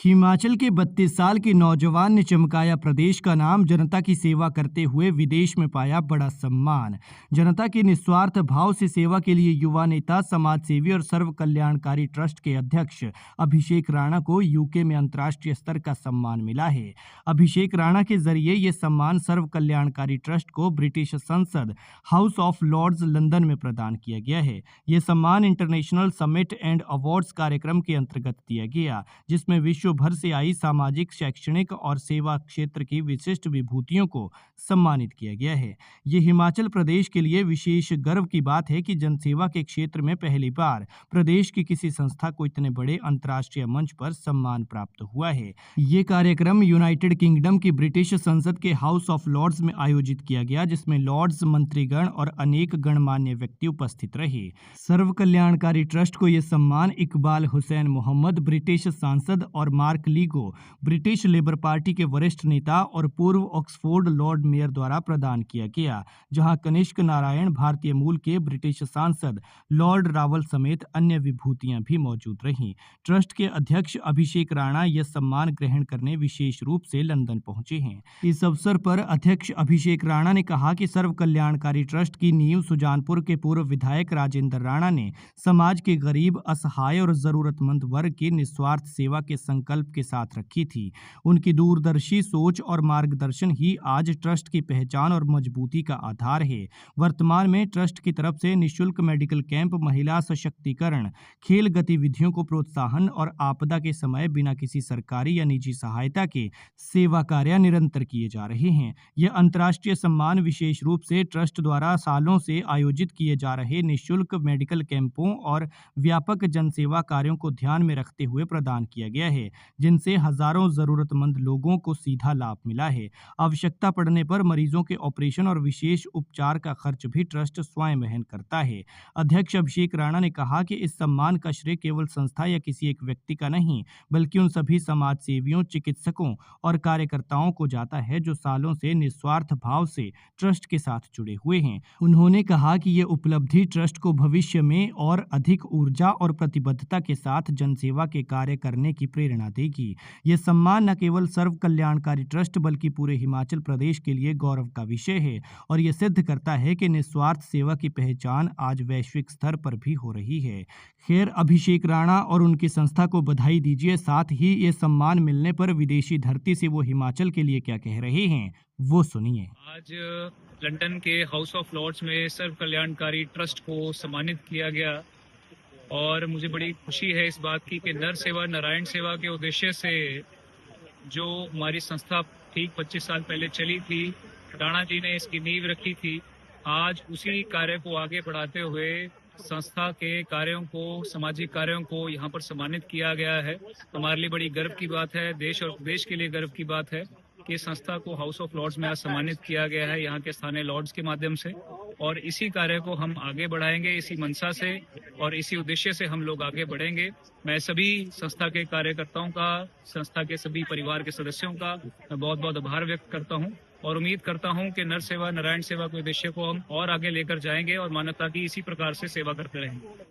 हिमाचल के 32 साल के नौजवान ने चमकाया प्रदेश का नाम। जनता की सेवा करते हुए विदेश में पाया बड़ा सम्मान। जनता के निस्वार्थ भाव से सेवा के लिए युवा नेता, समाज सेवी और सर्व कल्याणकारी ट्रस्ट के अध्यक्ष अभिषेक राणा को यूके में अंतर्राष्ट्रीय स्तर का सम्मान मिला है। अभिषेक राणा के जरिए ये सम्मान सर्व कल्याणकारी ट्रस्ट को ब्रिटिश संसद हाउस ऑफ लॉर्ड्स लंदन में प्रदान किया गया है। ये सम्मान इंटरनेशनल समिट एंड अवार्ड्स कार्यक्रम के अंतर्गत दिया गया, जिसमें विश्व भर से आई सामाजिक, शैक्षणिक और सेवा क्षेत्र की विशिष्ट विभूतियों को सम्मानित किया गया है। ये हिमाचल प्रदेश के लिए विशेष गर्व की बात है कि जनसेवा के क्षेत्र में पहली बार प्रदेश की किसी संस्था को इतने बड़े अंतर्राष्ट्रीय मंच पर सम्मान प्राप्त हुआ है। ये कार्यक्रम यूनाइटेड किंगडम की ब्रिटिश संसद के हाउस ऑफ लॉर्ड्स में आयोजित किया गया, जिसमें लॉर्ड्स, मंत्रीगण और अनेक गणमान्य व्यक्ति उपस्थित रहे। सर्व कल्याणकारी ट्रस्ट को यह सम्मान इकबाल हुसैन मोहम्मद, ब्रिटिश सांसद, और mark LIGO, British labour party के वरिष्ठ नेता और पूर्व ऑक्सफोर्ड लॉर्ड मेयर द्वारा प्रदान किया गया, जहां कनिष्क नारायण, भारतीय मूल के ब्रिटिश सांसद, लॉर्ड रावल समेत अन्य विभूतियां भी मौजूद रहीं। ट्रस्ट के अध्यक्ष अभिषेक राणा यह सम्मान ग्रहण करने विशेष रूप से लंदन पहुंचे हैं। इस अवसर पर अध्यक्ष अभिषेक राणा ने कहा कि सर्व कल्याणकारी ट्रस्ट की नींव सुजानपुर के पूर्व विधायक राजेंद्र राणा ने समाज के गरीब, असहाय और जरूरतमंद वर्ग की निस्वार्थ सेवा के संकल्प के साथ रखी थी। उनकी दूरदर्शी सोच और मार्गदर्शन ही आज ट्रस्ट की पहचान और मजबूती का आधार है। वर्तमान में ट्रस्ट की तरफ से निःशुल्क मेडिकल कैंप, महिला सशक्तिकरण, खेल गतिविधियों को प्रोत्साहन और आपदा के समय बिना किसी सरकारी या निजी सहायता के सेवा कार्य निरंतर किए जा रहे हैं। यह अंतर्राष्ट्रीय सम्मान विशेष रूप से ट्रस्ट द्वारा सालों से आयोजित किए जा रहे निःशुल्क मेडिकल कैंपों और व्यापक जनसेवा कार्यों को ध्यान में रखते हुए प्रदान किया गया है, जिनसे हजारों जरूरतमंद लोगों को सीधा लाभ मिला है। आवश्यकता पड़ने पर मरीजों के ऑपरेशन और विशेष उपचार का खर्च भी ट्रस्ट स्वयं वहन करता है। अध्यक्ष अभिषेक राणा ने कहा कि इस सम्मान का श्रेय केवल संस्था या किसी एक व्यक्ति का नहीं, बल्कि उन सभी समाज सेवियों, चिकित्सकों और कार्यकर्ताओं को जाता है जो सालों से निस्वार्थ भाव से ट्रस्ट के साथ जुड़े हुए हैं। उन्होंने कहा कि ये उपलब्धि ट्रस्ट को भविष्य में और अधिक ऊर्जा और प्रतिबद्धता के साथ जनसेवा के कार्य करने की प्रेरणा देगी। ये सम्मान न केवल सर्व कल्याणकारी ट्रस्ट बल्कि पूरे हिमाचल प्रदेश के लिए गौरव का विषय है और ये सिद्ध करता है कि निस्वार्थ सेवा की पहचान आज वैश्विक स्तर पर भी हो रही है। खैर, अभिषेक राणा और उनकी संस्था को बधाई दीजिए। साथ ही ये सम्मान मिलने पर विदेशी धरती से वो हिमाचल के लिए क्या कह रहे हैं, वो सुनिए। आज लंदन के हाउस ऑफ लॉर्ड्स में सर्व कल्याणकारी ट्रस्ट को सम्मानित किया गया और मुझे बड़ी खुशी है इस बात की कि नर सेवा नारायण सेवा के उद्देश्य से जो हमारी संस्था ठीक 25 साल पहले चली थी, राणा जी ने इसकी नींव रखी थी। आज उसी कार्य को आगे बढ़ाते हुए संस्था के कार्यों को, सामाजिक कार्यों को यहाँ पर सम्मानित किया गया है। हमारे लिए बड़ी गर्व की बात है, देश और प्रदेश के लिए गर्व की बात है कि संस्था को हाउस ऑफ लॉर्ड्स में आज सम्मानित किया गया है यहाँ के स्थानीय लॉर्ड्स के माध्यम से, और इसी कार्य को हम आगे बढ़ाएंगे, इसी मंशा से और इसी उद्देश्य से हम लोग आगे बढ़ेंगे। मैं सभी संस्था के कार्यकर्ताओं का, संस्था के सभी परिवार के सदस्यों का मैं बहुत बहुत आभार व्यक्त करता हूँ और उम्मीद करता हूँ कि नर सेवा नारायण सेवा के उद्देश्य को हम और आगे लेकर जाएंगे और मानवता की इसी प्रकार से सेवा करते रहेंगे।